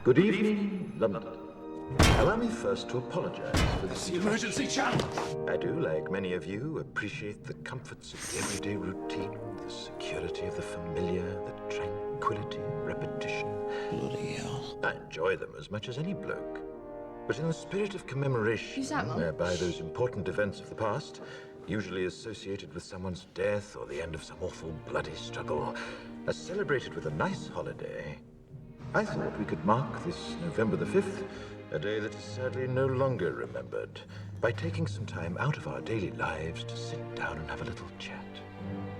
Good evening, London. Allow me first to apologize for this. The emergency channel! I do, like many of you, appreciate the comforts of the everyday routine, the security of the familiar, the tranquility, repetition. Bloody hell. I enjoy them as much as any bloke. But in the spirit of commemoration, Who's that, Mum? whereby those important events of the past, usually associated with someone's death or the end of some awful bloody struggle, are celebrated with a nice holiday, I thought we could mark this November the 5th, a day that is sadly no longer remembered, by taking some time out of our daily lives to sit down and have a little chat.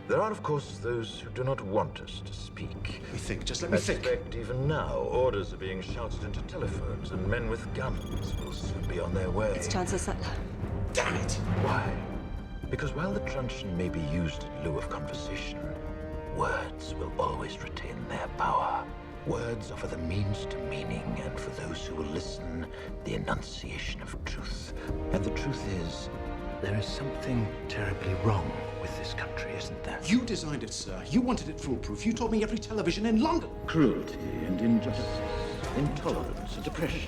There are, of course, those who do not want us to speak. Let me think, just let I me think. suspect even now, orders are being shouted into telephones, and men with guns will soon be on their way. It's Chancellor Sutler. Damn it! Why? Because while the truncheon may be used in lieu of conversation, words will always retain their power. Words offer the means to meaning, and for those who will listen, the enunciation of truth. And the truth is, there is something terribly wrong with this country, isn't there? You designed it, sir. You wanted it foolproof. You told me every television in London. Cruelty and injustice, intolerance and oppression.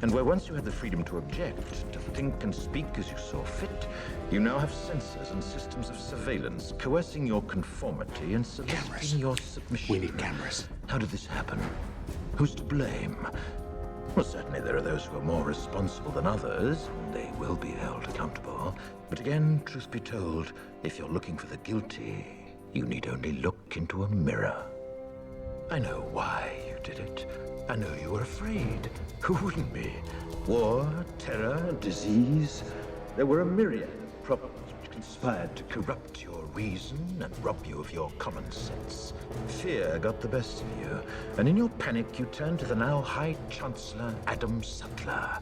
And where once you had the freedom to object, to think and speak as you saw fit, you now have censors and systems of surveillance coercing your conformity and soliciting Cameras. your submission. We need cameras. How did this happen? Who's to blame? Well, certainly there are those who are more responsible than others, and they will be held accountable. But again, truth be told, if you're looking for the guilty, you need only look into a mirror. I know why you did it. I know you were afraid. Who wouldn't be? War, terror, disease. There were a myriad of problems which conspired to corrupt your reason and rob you of your common sense. Fear got the best of you, and in your panic you turned to the now High Chancellor Adam Sutler.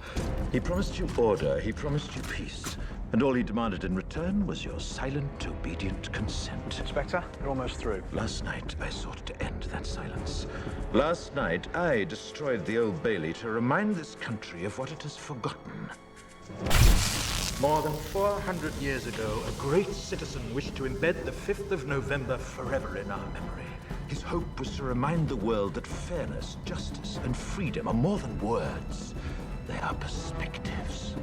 He promised you order, he promised you peace, and all he demanded in return was your silent, obedient consent. Inspector, you're almost through. Last night, I sought to end that silence. Last night, I destroyed the Old Bailey to remind this country of what it has forgotten. More than 400 years ago, a great citizen wished to embed the 5th of November forever in our memory. His hope was to remind the world that fairness, justice, and freedom are more than words. They are perspectives.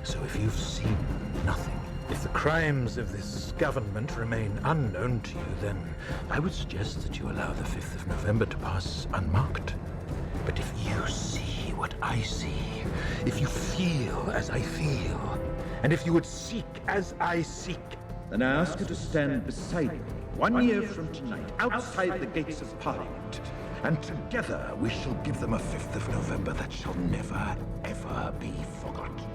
So if you've seen nothing, if the crimes of this government remain unknown to you, then I would suggest that you allow the 5th of November to pass unmarked. But if you see what I see, if you feel as I feel, and if you would seek as I seek, then I ask you to stand beside me 1 year from tonight, outside the gates of Parliament. And together we shall give them a 5th of November that shall never, ever be forgotten.